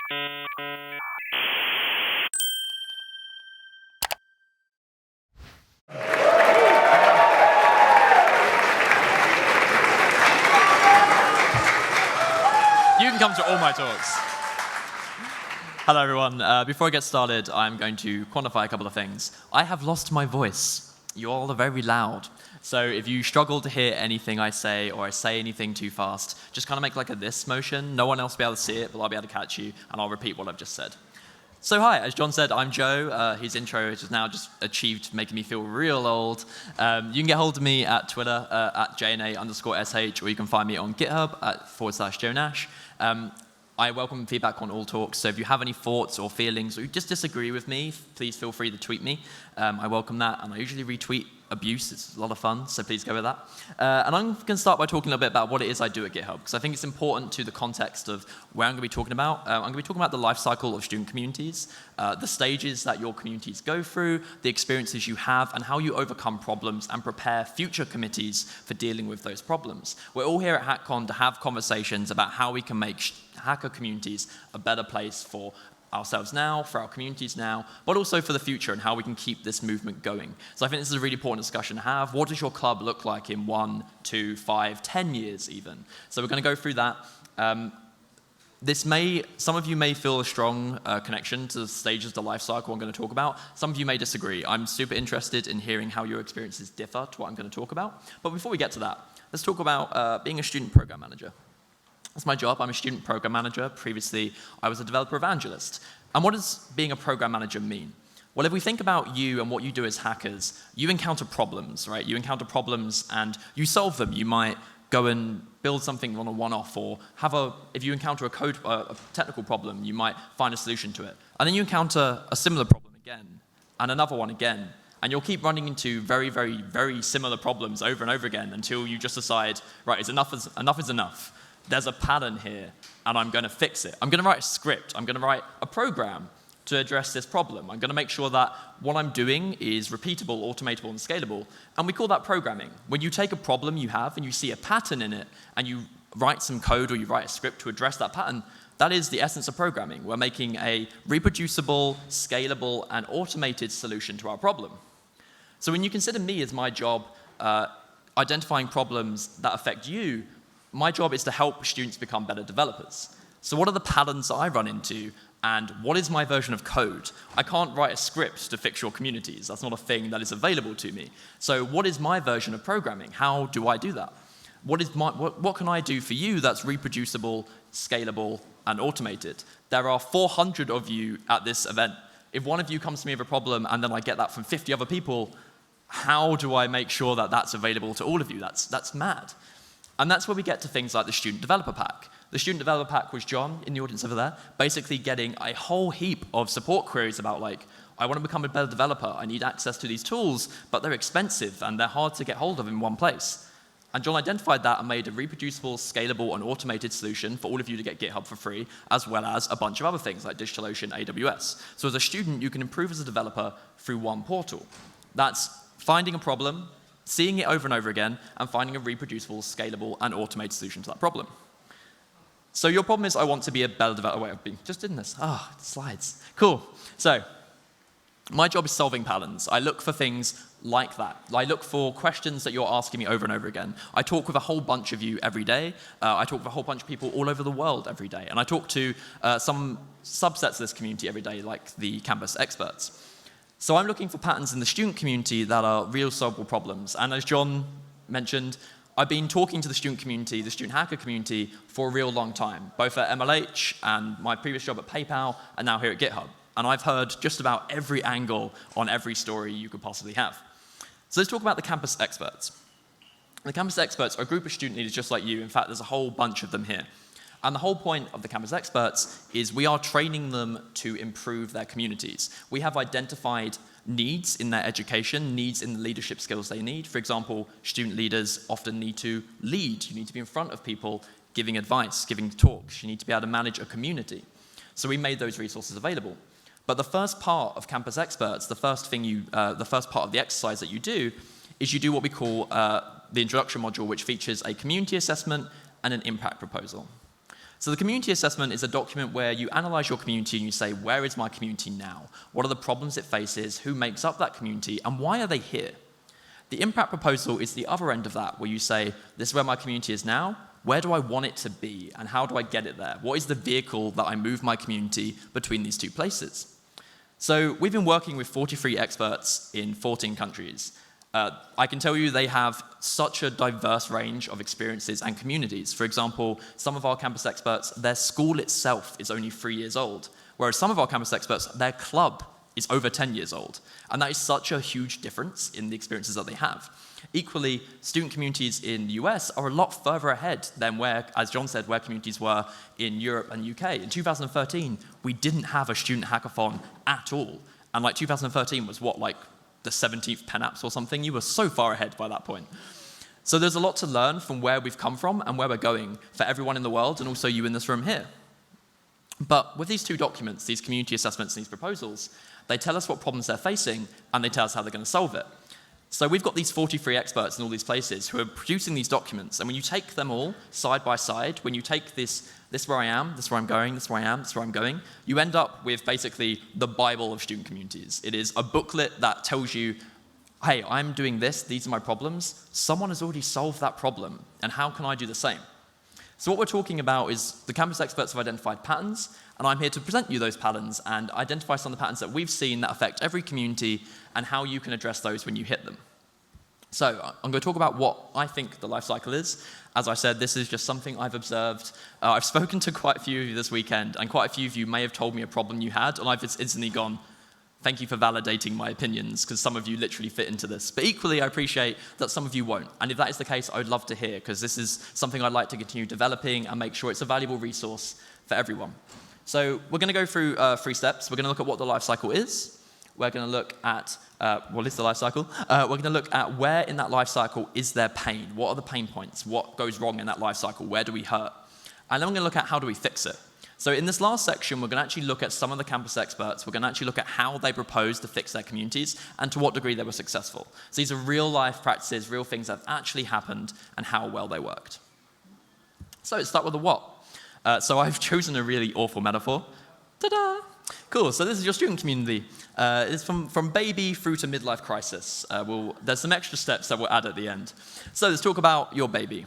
You can come to all my talks. Hello, everyone. Before I get started, I'm going to quantify a couple of things. I have lost my voice. You all are very loud. So if you struggle to hear anything I say or I say anything too fast, just kind of make like a this motion. No one else will be able to see it, but I'll be able to catch you, and I'll repeat what I've just said. So hi, as John said, I'm Joe. His intro has now just achieved making me feel real old. You can get hold of me at Twitter, at JNA_SH, or you can find me on GitHub at /Joe Nash. I welcome feedback on all talks, so if you have any thoughts or feelings or you just disagree with me, please feel free to tweet me. I welcome that, and I usually retweet abuse. It's a lot of fun, so please go with that. And I'm going to start by talking a little bit about what it is I do at GitHub, because I think it's important to the context of where I'm going to be talking about. I'm going to be talking about the life cycle of student communities, the stages that your communities go through, the experiences you have, and how you overcome problems and prepare future committees for dealing with those problems. We're all here at Hackcon to have conversations about how we can make hacker communities a better place for ourselves now, for our communities now, but also for the future and how we can keep this movement going. So I think this is a really important discussion to have. What does your club look like in 1, 2, 5, 10 years even? So we're going to go through that. Some of you may feel a strong connection to the stages of the life cycle I'm going to talk about. Some of you may disagree. I'm super interested in hearing how your experiences differ to what I'm going to talk about. But before we get to that, let's talk about being a student program manager. That's my job. I'm a student program manager. Previously, I was a developer evangelist. And what does being a program manager mean? Well, if we think about you and what you do as hackers, you encounter problems, right? You encounter problems and you solve them. You might go and build something on a one-off, or if you encounter a technical problem, you might find a solution to it. And then you encounter a similar problem again, and another one again. And you'll keep running into very, very, very similar problems over and over again until you just decide, right, enough is enough. There's a pattern here, and I'm going to fix it. I'm going to write a script. I'm going to write a program to address this problem. I'm going to make sure that what I'm doing is repeatable, automatable, and scalable. And we call that programming. When you take a problem you have and you see a pattern in it, and you write some code or you write a script to address that pattern, that is the essence of programming. We're making a reproducible, scalable, and automated solution to our problem. So when you consider me as my job identifying problems that affect you, my job is to help students become better developers. So what are the patterns I run into, and what is my version of code? I can't write a script to fix your communities. That's not a thing that is available to me. So what is my version of programming? How do I do that? What can I do for you that's reproducible, scalable, and automated? There are 400 of you at this event. If one of you comes to me with a problem and then I get that from 50 other people, how do I make sure that that's available to all of you? That's mad. And that's where we get to things like the Student Developer Pack. The Student Developer Pack was John, in the audience over there, basically getting a whole heap of support queries about, like, I want to become a better developer, I need access to these tools, but they're expensive and they're hard to get hold of in one place. And John identified that and made a reproducible, scalable, and automated solution for all of you to get GitHub for free, as well as a bunch of other things like DigitalOcean, AWS. So as a student, you can improve as a developer through one portal. That's finding a problem, seeing it over and over again, and finding a reproducible, scalable, and automated solution to that problem. So your problem is, I want to be a better developer. Wait, I've been just in this. Slides. Cool. So my job is solving patterns. I look for things like that. I look for questions that you're asking me over and over again. I talk with a whole bunch of you every day. I talk with a whole bunch of people all over the world every day. And I talk to some subsets of this community every day, like the campus experts. So I'm looking for patterns in the student community that are real solvable problems. And as John mentioned, I've been talking to the student community, the student hacker community, for a real long time, both at MLH and my previous job at PayPal, and now here at GitHub. And I've heard just about every angle on every story you could possibly have. So let's talk about the campus experts. The campus experts are a group of student leaders just like you. In fact, there's a whole bunch of them here. And the whole point of the campus experts is we are training them to improve their communities. We have identified needs in their education, needs in the leadership skills they need. For example, student leaders often need to lead. You need to be in front of people giving advice, giving talks. You need to be able to manage a community. So we made those resources available. But the first part of campus experts, the first part of the exercise that you do is you do what we call the introduction module, which features a community assessment and an impact proposal. So the community assessment is a document where you analyze your community and you say, where is my community now? What are the problems it faces? Who makes up that community? And why are they here? The impact proposal is the other end of that, where you say, this is where my community is now. Where do I want it to be? And how do I get it there? What is the vehicle that I move my community between these two places? So we've been working with 43 experts in 14 countries. I can tell you they have such a diverse range of experiences and communities. For example, some of our campus experts, their school itself is only 3 years old, whereas some of our campus experts, their club is over 10 years old. And that is such a huge difference in the experiences that they have. Equally, student communities in the US are a lot further ahead than where, as John said, where communities were in Europe and UK. In 2013, we didn't have a student hackathon at all. And like 2013 was what, like the 17th Pen Apps or something? You were so far ahead by that point. So there's a lot to learn from where we've come from and where we're going for everyone in the world, and also you in this room here. But with these two documents, these community assessments and these proposals, they tell us what problems they're facing, and they tell us how they're going to solve it. So we've got these 43 experts in all these places who are producing these documents, and when you take them all side by side, when you take this where I am, this where I'm going, this where I am, this where I'm going, you end up with basically the Bible of student communities. It is a booklet that tells you, hey, I'm doing this, these are my problems. Someone has already solved that problem, and how can I do the same? So what we're talking about is the campus experts have identified patterns, and I'm here to present you those patterns and identify some of the patterns that we've seen that affect every community and how you can address those when you hit them. So I'm going to talk about what I think the life cycle is. As I said, this is just something I've observed. I've spoken to quite a few of you this weekend, and quite a few of you may have told me a problem you had, and I've just instantly gone, thank you for validating my opinions, because some of you literally fit into this. But equally, I appreciate that some of you won't. And if that is the case, I would love to hear, because this is something I'd like to continue developing and make sure it's a valuable resource for everyone. So we're going to go through 3 steps. We're going to look at what the life cycle is. We're going to look at what is the life cycle. We're going to look at where in that life cycle is there pain. What are the pain points? What goes wrong in that life cycle? Where do we hurt? And then we're going to look at how do we fix it. So in this last section, we're going to actually look at some of the campus experts. We're going to actually look at how they proposed to fix their communities and to what degree they were successful. So these are real life practices, real things that have actually happened and how well they worked. So let's start with the what. So I've chosen a really awful metaphor. Ta-da! Cool, so this is your student community. It's from baby through to midlife crisis. There's some extra steps that we'll add at the end. So let's talk about your baby.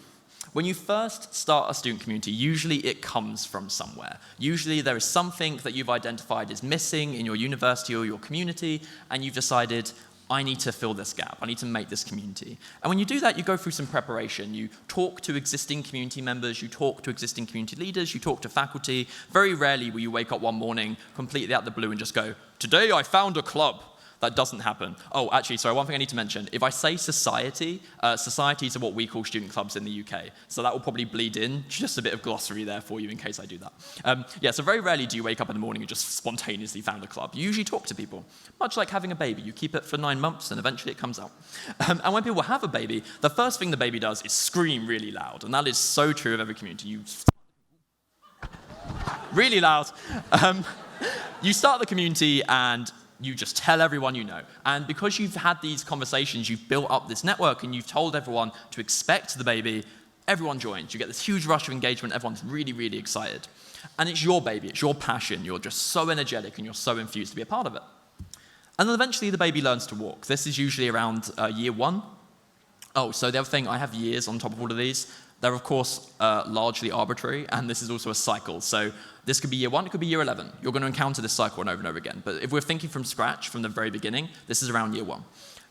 When you first start a student community, usually it comes from somewhere. Usually there is something that you've identified is missing in your university or your community, and you've decided, I need to fill this gap. I need to make this community. And when you do that, you go through some preparation. You talk to existing community members, you talk to existing community leaders, you talk to faculty. Very rarely will you wake up one morning completely out of the blue and just go, today I found a club. That doesn't happen. Oh, actually, sorry, one thing I need to mention. If I say society, societies are what we call student clubs in the UK. So that will probably bleed in. Just a bit of glossary there for you in case I do that. Yeah, so very rarely do you wake up in the morning and just spontaneously found a club. You usually talk to people. Much like having a baby. You keep it for 9 months and eventually it comes out. And when people have a baby, the first thing the baby does is scream really loud. And that is so true of every community. You really loud. You start the community and you just tell everyone you know. And because you've had these conversations, you've built up this network and you've told everyone to expect the baby, everyone joins. You get this huge rush of engagement, everyone's really, really excited. And it's your baby, it's your passion, you're just so energetic and you're so enthused to be a part of it. And then eventually the baby learns to walk. This is usually around year 1. Oh, so the other thing, I have years on top of all of these. They're, of course, largely arbitrary, and this is also a cycle. So this could be year 1, it could be year 11. You're going to encounter this cycle over and over again. But if we're thinking from scratch, from the very beginning, this is around year 1.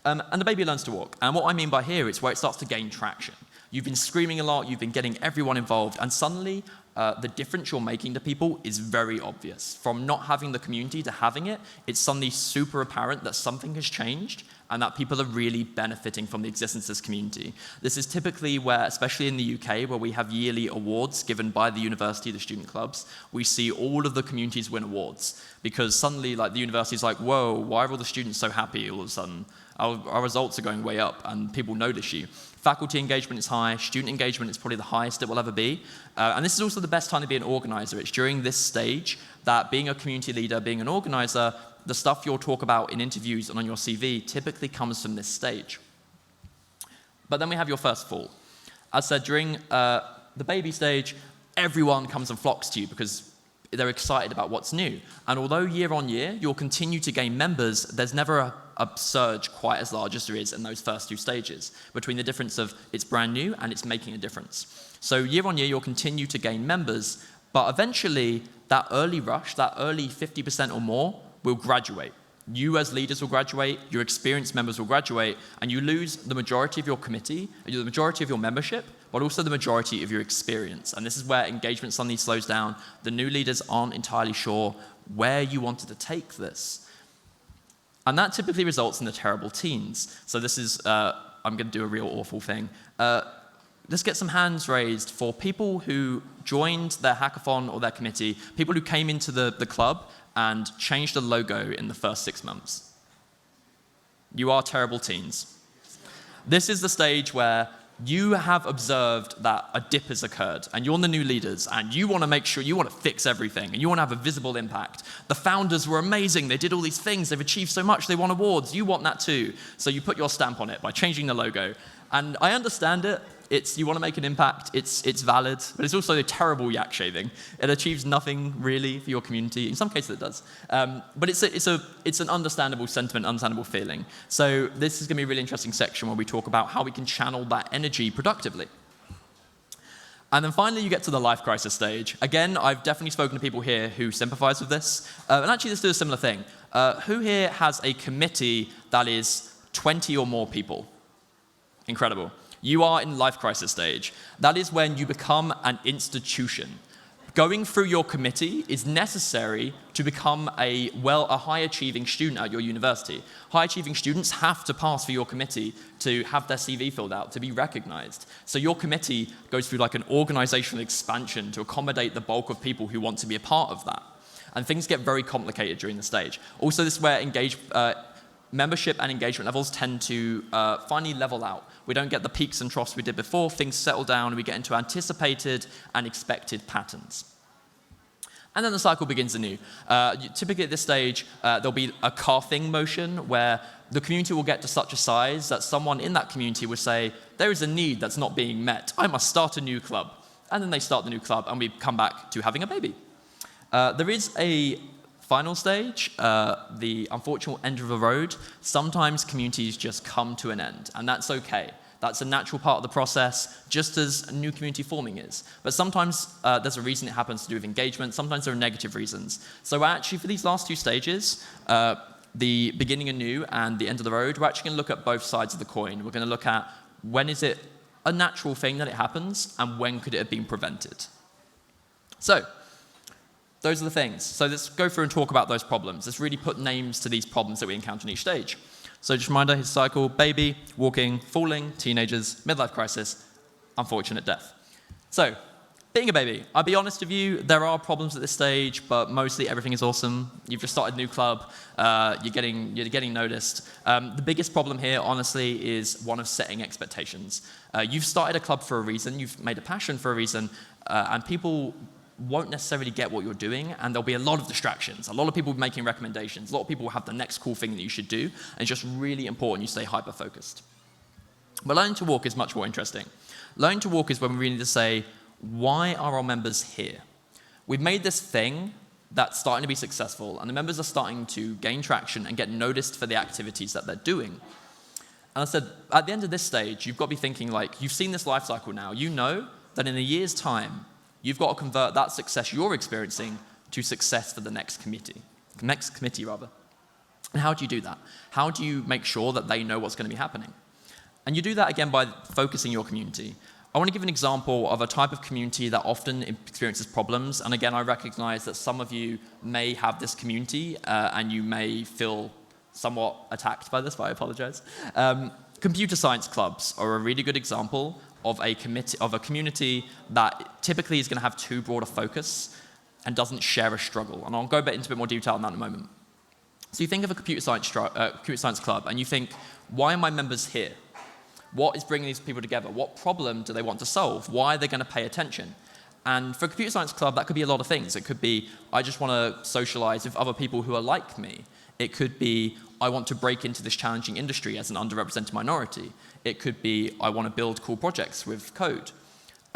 And the baby learns to walk. And what I mean by here is where it starts to gain traction. You've been screaming a lot, you've been getting everyone involved, and suddenly the difference you're making to people is very obvious. From not having the community to having it, it's suddenly super apparent that something has changed and that people are really benefiting from the existence of this community. This is typically where, especially in the UK, where we have yearly awards given by the university, the student clubs, we see all of the communities win awards. Because suddenly, like, the university's like, whoa, why are all the students so happy all of a sudden? Our results are going way up, and people notice you. Faculty engagement is high, student engagement is probably the highest it will ever be. And this is also the best time to be an organizer. It's during this stage that being a community leader, being an organizer, the stuff you'll talk about in interviews and on your CV typically comes from this stage. But then we have your first fall. As said, during the baby stage, everyone comes and flocks to you because they're excited about what's new. And although year on year, you'll continue to gain members, there's never a surge quite as large as there is in those first 2 stages, between the difference of it's brand new and it's making a difference. So year on year, you'll continue to gain members, but eventually that early rush, that early 50% or more, will graduate. You as leaders will graduate, your experienced members will graduate, and you lose the majority of your committee, the majority of your membership, but also the majority of your experience. And this is where engagement suddenly slows down. The new leaders aren't entirely sure where you wanted to take this. And that typically results in the terrible teens. So this is, I'm going to do a real awful thing. Let's get some hands raised for people who joined their hackathon or their committee, people who came into the club and changed the logo in the first 6 months. You are terrible teens. This is the stage where you have observed that a dip has occurred, and you're the new leaders, and you want to make sure, you want to fix everything, and you want to have a visible impact. The founders were amazing. They did all these things. They've achieved so much. They won awards. You want that too. So you put your stamp on it by changing the logo. And I understand it. You want to make an impact. It's valid, but it's also a terrible yak shaving. It achieves nothing really for your community. In some cases, it does. But it's an understandable sentiment, understandable feeling. So this is going to be a really interesting section where we talk about how we can channel that energy productively. And then finally, you get to the life crisis stage. Again, I've definitely spoken to people here who sympathize with this. And actually, let's do a similar thing. Who here has a committee that is 20 or more people? Incredible. You are in life crisis stage. That is when you become an institution. Going through your committee is necessary to become a high-achieving student at your university. High-achieving students have to pass for your committee to have their CV filled out, to be recognized. So your committee goes through like an organizational expansion to accommodate the bulk of people who want to be a part of that. And things get very complicated during the stage. Also, this is where membership and engagement levels tend to finally level out. We don't get the peaks and troughs we did before. Things settle down, and we get into anticipated and expected patterns. And then the cycle begins anew. Typically at this stage, there'll be a calving motion where the community will get to such a size that someone in that community would say, there is a need that's not being met. I must start a new club. And then they start the new club, and we come back to having a baby. There is a final stage, the unfortunate end of the road. Sometimes communities just come to an end, and that's okay. That's a natural part of the process, just as new community forming is. But sometimes there's a reason it happens to do with engagement. Sometimes there are negative reasons. So actually, for these last 2 stages, the beginning anew and the end of the road, we're actually going to look at both sides of the coin. We're going to look at when is it a natural thing that it happens, and when could it have been prevented. So those are the things. So let's go through and talk about those problems. Let's really put names to these problems that we encounter in each stage. So just a reminder, his cycle: baby, walking, falling, teenagers, midlife crisis, unfortunate death. So, being a baby, I'll be honest with you, there are problems at this stage, but mostly everything is awesome. You've just started a new club, you're getting noticed. The biggest problem here, honestly, is one of setting expectations. You've started a club for a reason, you've made a passion for a reason, and people won't necessarily get what you're doing, and there'll be a lot of distractions. A lot of people making recommendations. A lot of people will have the next cool thing that you should do, and it's just really important you stay hyper-focused. But learning to walk is much more interesting. Learning to walk is when we really need to say, why are our members here? We've made this thing that's starting to be successful, and the members are starting to gain traction and get noticed for the activities that they're doing. And I said, at the end of this stage, you've got to be thinking like, you've seen this life cycle now. You know that in a year's time, you've got to convert that success you're experiencing to success for the next committee. And how do you do that? How do you make sure that they know what's going to be happening? And you do that, again, by focusing your community. I want to give an example of a type of community that often experiences problems. And again, I recognize that some of you may have this community, and you may feel somewhat attacked by this, but I apologize. Computer science clubs are a really good example of a community that typically is going to have too broad a focus and doesn't share a struggle. And I'll go into a bit more detail on that in a moment. So you think of a computer science club, and you think, why are my members here? What is bringing these people together? What problem do they want to solve? Why are they going to pay attention? And for a computer science club, that could be a lot of things. It could be, I just want to socialize with other people who are like me. It could be, I want to break into this challenging industry as an underrepresented minority. It could be, I want to build cool projects with code.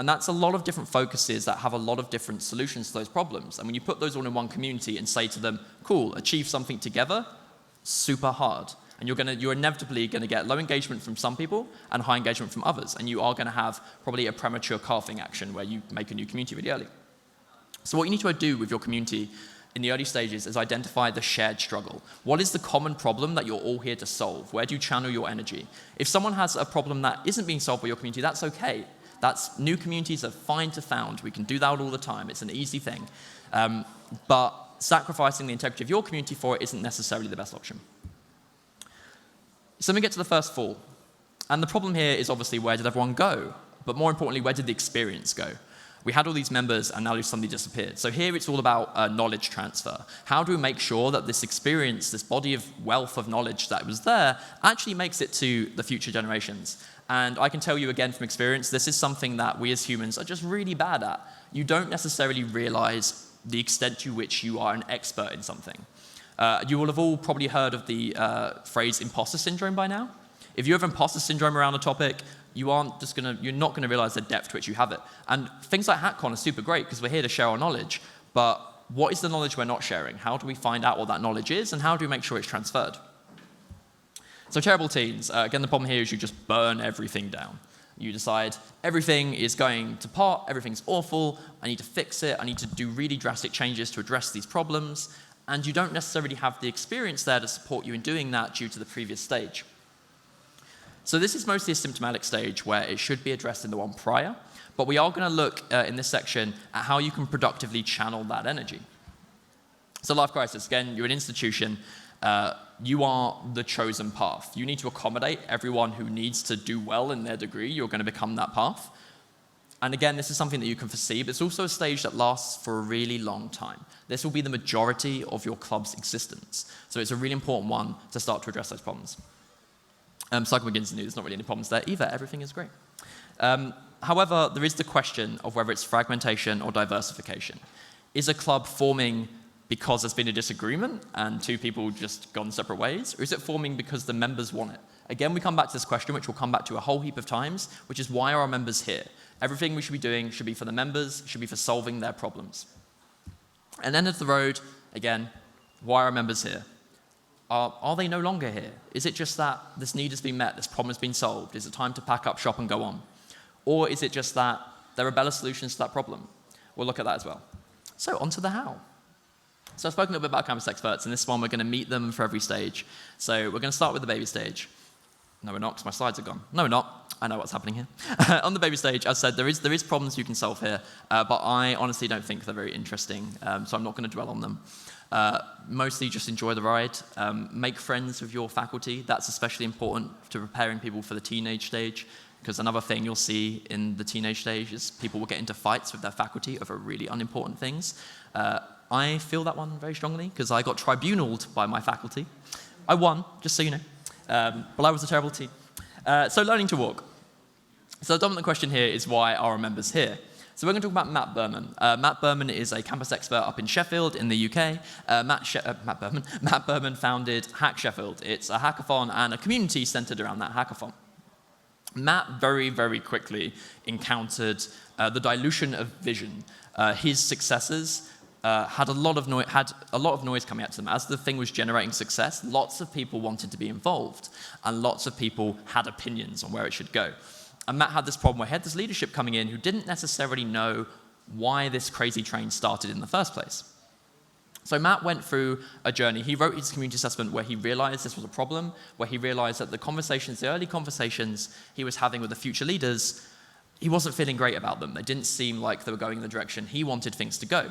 And that's a lot of different focuses that have a lot of different solutions to those problems. And when you put those all in one community and say to them, cool, achieve something together, super hard. And you're inevitably going to get low engagement from some people and high engagement from others. And you are going to have probably a premature calving action where you make a new community really early. So what you need to do with your community in the early stages is identify the shared struggle. What is the common problem that you're all here to solve? Where do you channel your energy? If someone has a problem that isn't being solved by your community, that's okay. New communities are fine to found. We can do that all the time. It's an easy thing. But sacrificing the integrity of your community for it isn't necessarily the best option. So let me get to the first fall. And the problem here is obviously, where did everyone go? But more importantly, where did the experience go? We had all these members, and now they've suddenly disappeared. So here it's all about knowledge transfer. How do we make sure that this experience, this body of wealth of knowledge that was there, actually makes it to the future generations? And I can tell you again from experience, this is something that we as humans are just really bad at. You don't necessarily realize the extent to which you are an expert in something. You will have all probably heard of the phrase imposter syndrome by now. If you have imposter syndrome around a topic, you're not going to realize the depth to which you have it. And things like Hackcon are super great because we're here to share our knowledge. But what is the knowledge we're not sharing? How do we find out what that knowledge is, and how do we make sure it's transferred? So terrible teens. Again, the problem here is you just burn everything down. You decide everything is going to pot, everything's awful, I need to fix it, I need to do really drastic changes to address these problems. And you don't necessarily have the experience there to support you in doing that due to the previous stage. So this is mostly a symptomatic stage where it should be addressed in the one prior, but we are going to look in this section at how you can productively channel that energy. So life crisis, again, you're an institution, you are the chosen path. You need to accommodate everyone who needs to do well in their degree. You're going to become that path. And again, this is something that you can foresee, but it's also a stage that lasts for a really long time. This will be the majority of your club's existence. So it's a really important one to start to address those problems. Cycle begins anew, there's not really any problems there either, everything is great. However, there is the question of whether it's fragmentation or diversification. Is a club forming because there's been a disagreement and two people just gone separate ways, or is it forming because the members want it? Again, we come back to this question, which we'll come back to a whole heap of times, which is why are our members here? Everything we should be doing should be for the members, should be for solving their problems. And end of the road, again, why are our members here? Are they no longer here? Is it just that this need has been met, this problem has been solved? Is it time to pack up shop and go on? Or is it just that there are better solutions to that problem? We'll look at that as well. So on to the how. So I've spoken a little bit about campus experts, and this one we're going to meet them for every stage. So we're going to start with the baby stage. No, we're not, because my slides are gone. No, we're not. I know what's happening here. On the baby stage, as I said, there is problems you can solve here, but I honestly don't think they're very interesting, so I'm not going to dwell on them. Mostly just enjoy the ride. Make friends with your faculty. That's especially important to preparing people for the teenage stage, because another thing you'll see in the teenage stage is people will get into fights with their faculty over really unimportant things. I feel that one very strongly, because I got tribunaled by my faculty. I won, just so you know. But I was a terrible teen. So learning to walk. So the dominant question here is, why are our members here? So we're going to talk about Matt Berman. Matt Berman is a campus expert up in Sheffield in the UK. Matt Berman founded Hack Sheffield. It's a hackathon and a community centered around that hackathon. Matt very, very quickly encountered the dilution of vision. His successors had a lot of noise coming out to them. As the thing was generating success, lots of people wanted to be involved, and lots of people had opinions on where it should go. And Matt had this problem where he had this leadership coming in who didn't necessarily know why this crazy train started in the first place. So Matt went through a journey. He wrote his community assessment where he realized this was a problem, where he realized that the early conversations he was having with the future leaders, he wasn't feeling great about them. They didn't seem like they were going in the direction he wanted things to go.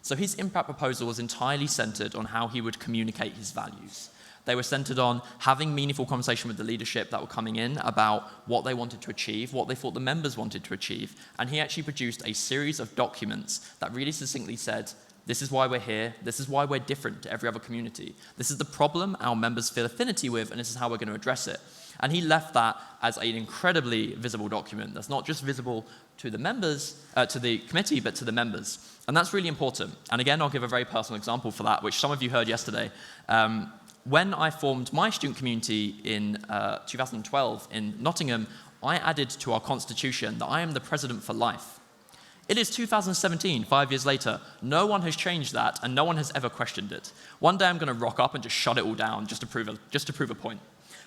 So his impact proposal was entirely centered on how he would communicate his values. They were centered on having meaningful conversation with the leadership that were coming in about what they wanted to achieve, what they thought the members wanted to achieve. And he actually produced a series of documents that really succinctly said, this is why we're here, this is why we're different to every other community. This is the problem our members feel affinity with, and this is how we're going to address it. And he left that as an incredibly visible document that's not just visible to the members, to the committee, but to the members. And that's really important. And again, I'll give a very personal example for that, which some of you heard yesterday. When I formed my student community in 2012 in Nottingham, I added to our constitution that I am the president for life. It is 2017, 5 years later. No one has changed that, and no one has ever questioned it. One day I'm going to rock up and just shut it all down just to prove a point.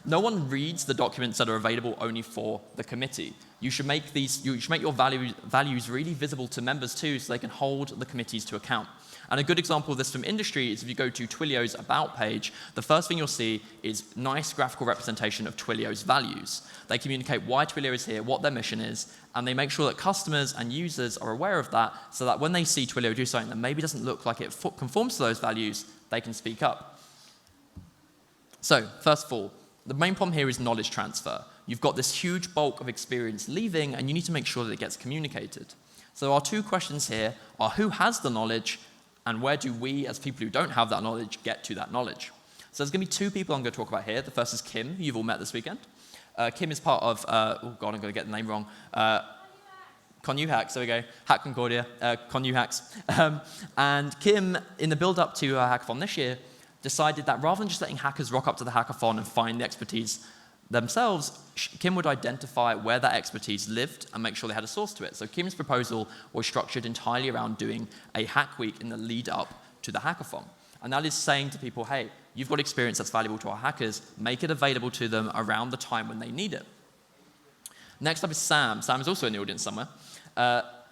No one reads the documents that are available only for the committee. You should make your values really visible to members too, so they can hold the committees to account. And a good example of this from industry is if you go to Twilio's About page, the first thing you'll see is nice graphical representation of Twilio's values. They communicate why Twilio is here, what their mission is, and they make sure that customers and users are aware of that, so that when they see Twilio do something that maybe doesn't look like it conforms to those values, they can speak up. So, first of all, the main problem here is knowledge transfer. You've got this huge bulk of experience leaving, and you need to make sure that it gets communicated. So our two questions here are who has the knowledge, and where do we, as people who don't have that knowledge, get to that knowledge? So there's going to be two people I'm going to talk about here. The first is Kim, who you've all met this weekend. Kim is part of, oh God, I'm going to get the name wrong. Hacks, there we go. Hack Concordia, Hacks. And Kim, in the build-up to Hackathon this year, decided that rather than just letting hackers rock up to the hackathon and find the expertise themselves, Kim would identify where that expertise lived and make sure they had a source to it. So Kim's proposal was structured entirely around doing a hack week in the lead up to the hackathon. And that is saying to people, hey, you've got experience that's valuable to our hackers, make it available to them around the time when they need it. Next up is Sam. Sam is also in the audience somewhere.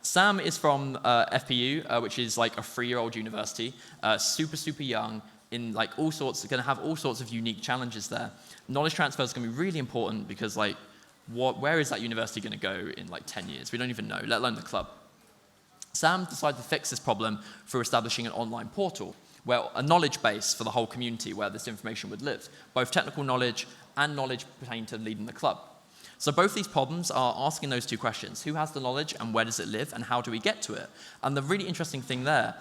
Sam is from FPU, which is like a 3-year-old university, super, super young, in like all sorts, going to have all sorts of unique challenges there. Knowledge transfer is going to be really important because like, where is that university going to go in like 10 years? We don't even know, let alone the club. Sam decided to fix this problem through establishing an online portal, where a knowledge base for the whole community where this information would live, both technical knowledge and knowledge pertaining to leading the club. So both these problems are asking those two questions. Who has the knowledge and where does it live and how do we get to it? And the really interesting thing there,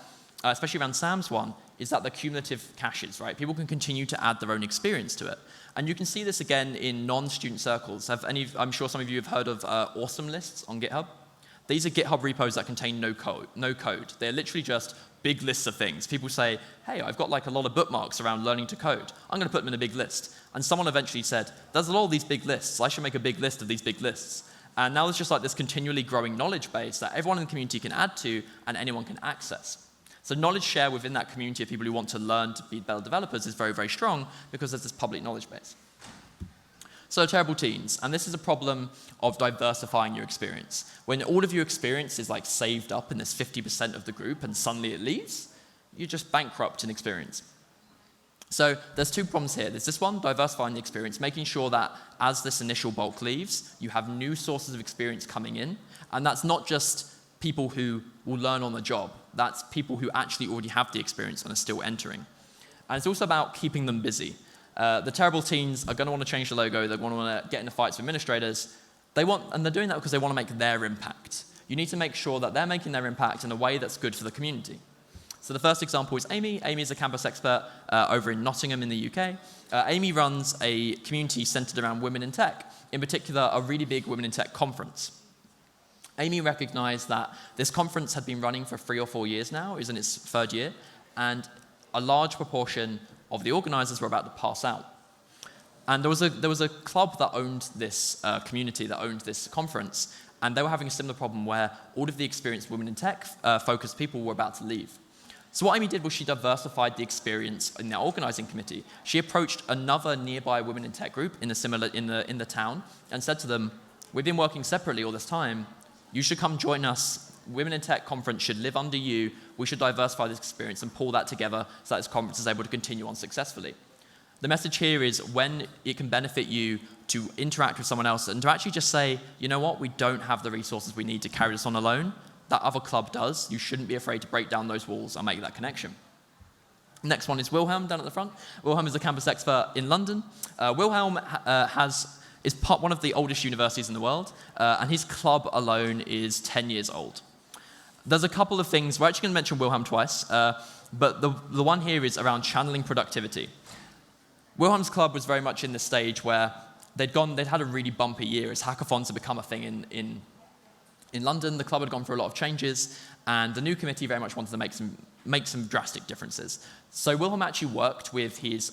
especially around Sam's one, is that the cumulative caches, right? People can continue to add their own experience to it. And you can see this again in non-student circles. I'm sure some of you have heard of awesome lists on GitHub. These are GitHub repos that contain no code. They're literally just big lists of things. People say, hey, I've got like a lot of bookmarks around learning to code. I'm going to put them in a big list. And someone eventually said, there's a lot of these big lists. I should make a big list of these big lists. And now there's just like this continually growing knowledge base that everyone in the community can add to and anyone can access. So knowledge share within that community of people who want to learn to be better developers is very, very strong because there's this public knowledge base. So terrible teens, and this is a problem of diversifying your experience. When all of your experience is like saved up in this 50% of the group and suddenly it leaves, you just bankrupt an experience. So there's two problems here. There's this one, diversifying the experience, making sure that as this initial bulk leaves, you have new sources of experience coming in, and that's not just people who will learn on the job. That's people who actually already have the experience and are still entering. And it's also about keeping them busy. The terrible teens are going to want to change the logo. They're going to want to get into fights with administrators. And they're doing that because they want to make their impact. You need to make sure that they're making their impact in a way that's good for the community. So the first example is Amy. Amy is a campus expert over in Nottingham in the UK. Amy runs a community centered around women in tech, in particular a really big women in tech conference. Amy recognized that this conference had been running for 3 or 4 years now, is in its 3rd year, and a large proportion of the organizers were about to pass out. And there was a club that owned this community, that owned this conference, and they were having a similar problem where all of the experienced women in tech focused people were about to leave. So what Amy did was she diversified the experience in the organizing committee. She approached another nearby women in tech group in the town and said to them, we've been working separately all this time. You should come join us. Women in Tech conference should live under you. We should diversify this experience and pull that together so that this conference is able to continue on successfully. The message here is when it can benefit you to interact with someone else and to actually just say, you know what, we don't have the resources we need to carry this on alone. That other club does. You shouldn't be afraid to break down those walls and make that connection. Next one is Wilhelm down at the front. Wilhelm is a campus expert in London. Wilhelm is one of the oldest universities in the world, and his club alone is 10 years old. There's a couple of things, we're actually going to mention Wilhelm twice, but the one here is around channeling productivity. Wilhelm's club was very much in the stage where they'd had a really bumpy year as hackathons had become a thing in In London, the club had gone through a lot of changes, and the new committee very much wanted to make some drastic differences. So Wilhelm actually worked with his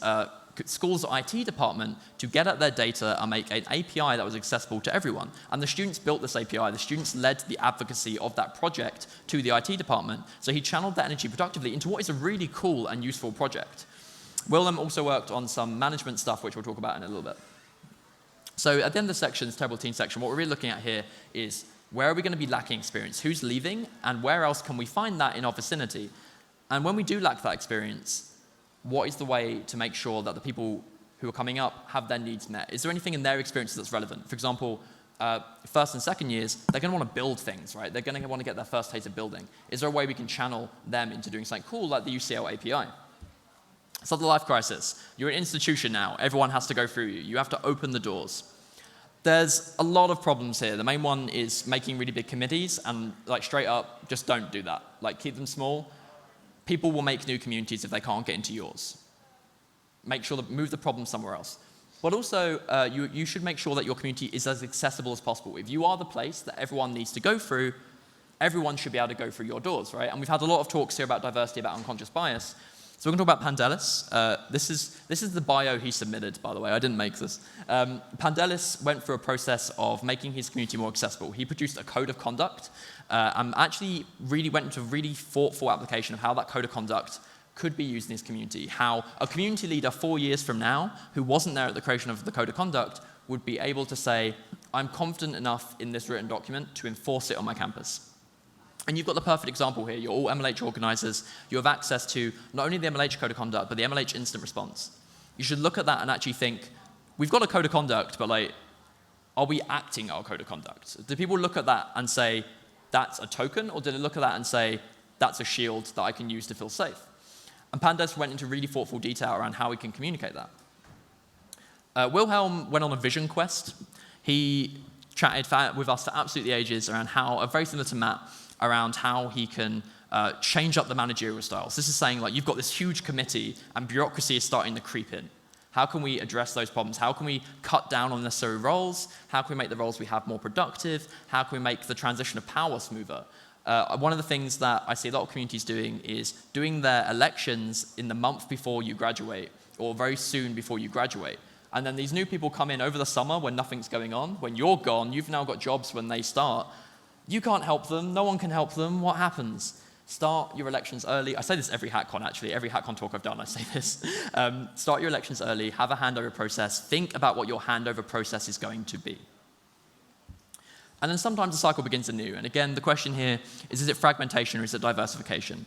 school's IT department to get at their data and make an API that was accessible to everyone. And the students built this API. The students led the advocacy of that project to the IT department. So he channeled that energy productively into what is a really cool and useful project. Wilhelm also worked on some management stuff, which we'll talk about in a little bit. So at the end of the section, this Terrible Teen section, what we're really looking at here is where are we going to be lacking experience? Who's leaving? And where else can we find that in our vicinity? And when we do lack that experience, what is the way to make sure that the people who are coming up have their needs met? Is there anything in their experiences that's relevant? For example, first and second years, they're going to want to build things, right? They're going to want to get their first taste of building. Is there a way we can channel them into doing something cool like the UCL API? So the life crisis. You're an institution now. Everyone has to go through you. You have to open the doors. There's a lot of problems here. The main one is making really big committees, and like straight up, just don't do that. Like keep them small. People will make new communities if they can't get into yours. Make sure to move the problem somewhere else. But also, you should make sure that your community is as accessible as possible. If you are the place that everyone needs to go through, everyone should be able to go through your doors, right? And we've had a lot of talks here about diversity, about unconscious bias. So we're going to talk about Pandelis. This is the bio he submitted, by the way. I didn't make this. Pandelis went through a process of making his community more accessible. He produced a code of conduct and actually really went into a really thoughtful application of how that code of conduct could be used in his community. How a community leader 4 years from now, who wasn't there at the creation of the code of conduct, would be able to say, I'm confident enough in this written document to enforce it on my campus. And you've got the perfect example here. You're all MLH organizers. You have access to not only the MLH code of conduct, but the MLH instant response. You should look at that and actually think, we've got a code of conduct, but like, are we acting our code of conduct? Do people look at that and say, that's a token? Or do they look at that and say, that's a shield that I can use to feel safe? And Pandas went into really thoughtful detail around how we can communicate that. Wilhelm went on a vision quest. He chatted with us for absolutely ages around how, very similar to Matt, around how he can change up the managerial styles. This is saying, like, you've got this huge committee and bureaucracy is starting to creep in. How can we address those problems? How can we cut down on necessary roles? How can we make the roles we have more productive? How can we make the transition of power smoother? One of the things that I see a lot of communities doing is doing their elections in the month before you graduate or very soon before you graduate. And then these new people come in over the summer when nothing's going on. When you're gone, you've now got jobs when they start. You can't help them. No one can help them. What happens? Start your elections early. I say this every Hackcon, actually. Every Hackcon talk I've done, I say this. Start your elections early. Have a handover process. Think about what your handover process is going to be. And then sometimes the cycle begins anew. And again, the question here is it fragmentation or is it diversification?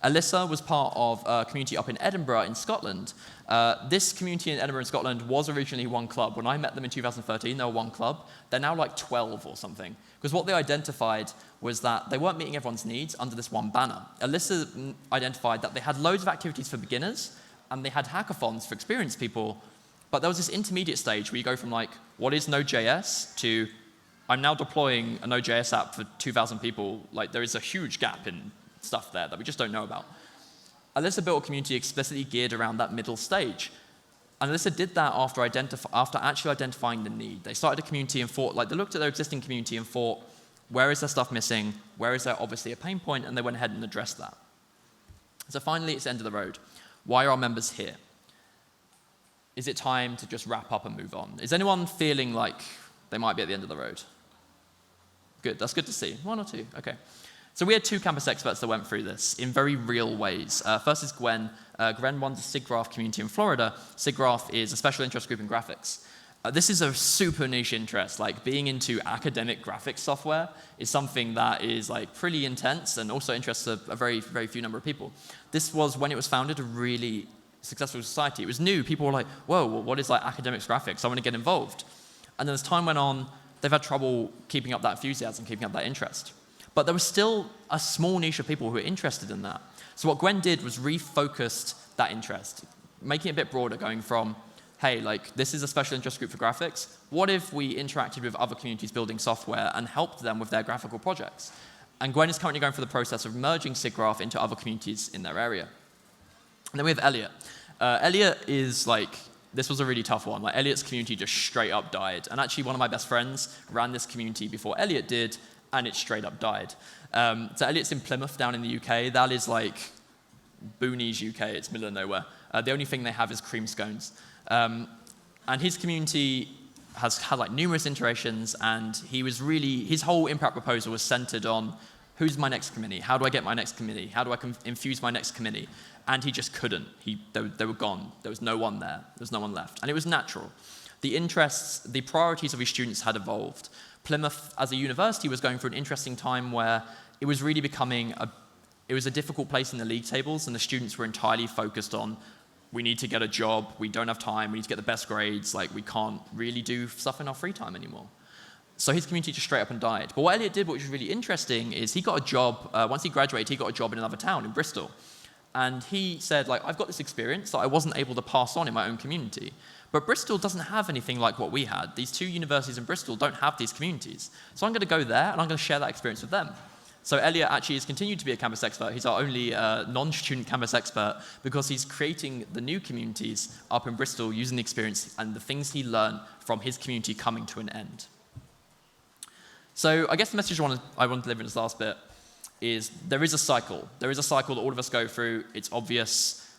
Alyssa was part of a community up in Edinburgh in Scotland. This community in Edinburgh in Scotland was originally one club. When I met them in 2013, they were one club. They're now like 12 or something. Because what they identified was that they weren't meeting everyone's needs under this one banner. Alyssa identified that they had loads of activities for beginners, and they had hackathons for experienced people, but there was this intermediate stage where you go from like, what is Node.js to, I'm now deploying a Node.js app for 2,000 people. Like, there is a huge gap in stuff there that we just don't know about. Alyssa built a community explicitly geared around that middle stage. And Alyssa did that after actually identifying the need. They started a community and thought, like, they looked at their existing community and thought, where is there stuff missing? Where is there obviously a pain point? And they went ahead and addressed that. So finally, it's the end of the road. Why are our members here? Is it time to just wrap up and move on? Is anyone feeling like they might be at the end of the road? Good, that's good to see. One or two, okay. So we had two campus experts that went through this in very real ways. First is Gwen. Gwen runs a SIGGRAPH community in Florida. SIGGRAPH is a special interest group in graphics. This is a super niche interest. Like, being into academic graphics software is something that is like pretty intense and also interests a very, very few number of people. This was, when it was founded, a really successful society. It was new. People were like, whoa, what is like academics graphics? I want to get involved. And then as time went on, they've had trouble keeping up that enthusiasm, keeping up that interest. But there was still a small niche of people who were interested in that. So what Gwen did was refocused that interest, making it a bit broader, going from, hey, like, this is a special interest group for graphics. What if we interacted with other communities building software and helped them with their graphical projects? And Gwen is currently going through the process of merging SIGGRAPH into other communities in their area. And then we have Elliot. Elliot is like, this was a really tough one. Like, Elliot's community just straight up died. And actually, one of my best friends ran this community before Elliot did, and it straight up died. So Elliot's in Plymouth down in the UK. That is like boonies UK. It's middle of nowhere. The only thing they have is cream scones. And his community has had like numerous iterations, and his whole impact proposal was centered on who's my next committee? How do I get my next committee? How do I infuse my next committee? And he just couldn't. They were gone. There was no one there. There was no one left. And it was natural. The interests, the priorities of his students had evolved. Plymouth, as a university, was going through an interesting time where it was really becoming it was a difficult place in the league tables, and the students were entirely focused on, we need to get a job, we don't have time, we need to get the best grades, like we can't really do stuff in our free time anymore. So his community just straight up and died. But what Elliot did, which was really interesting, is he got a job, once he graduated, he got a job in another town, in Bristol. And he said, like, I've got this experience that I wasn't able to pass on in my own community. But Bristol doesn't have anything like what we had. These two universities in Bristol don't have these communities. So I'm going to go there, and I'm going to share that experience with them. So Elliot actually has continued to be a campus expert. He's our only non-student campus expert because he's creating the new communities up in Bristol using the experience and the things he learned from his community coming to an end. So I guess the message I want to deliver in this last bit is there is a cycle. There is a cycle that all of us go through. It's obvious.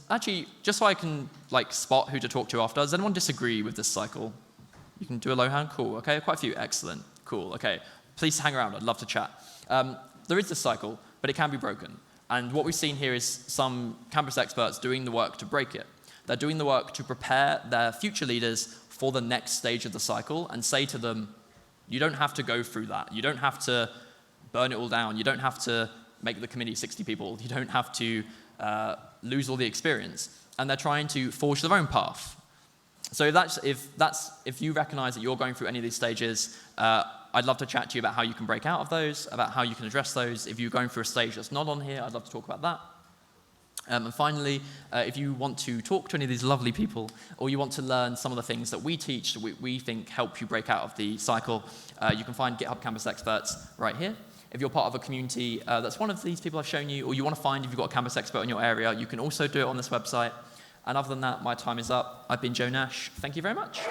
Actually, just so I can like spot who to talk to after, does anyone disagree with this cycle? You can do a low hand? Cool. Okay, quite a few. Excellent. Cool. Okay. Please hang around. I'd love to chat. There is this cycle, but it can be broken. And what we've seen here is some campus experts doing the work to break it. They're doing the work to prepare their future leaders for the next stage of the cycle and say to them, you don't have to go through that. You don't have to burn it all down. You don't have to make the committee 60 people. You don't have to lose all the experience. And they're trying to forge their own path. So if you recognize that you're going through any of these stages, I'd love to chat to you about how you can break out of those, about how you can address those. If you're going through a stage that's not on here, I'd love to talk about that. And finally, if you want to talk to any of these lovely people, or you want to learn some of the things that we teach that we think help you break out of the cycle, you can find GitHub Campus Experts right here. If you're part of a community that's one of these people I've shown you, or you want to find if you've got a campus expert in your area, you can also do it on this website. And other than that, my time is up. I've been Joe Nash. Thank you very much.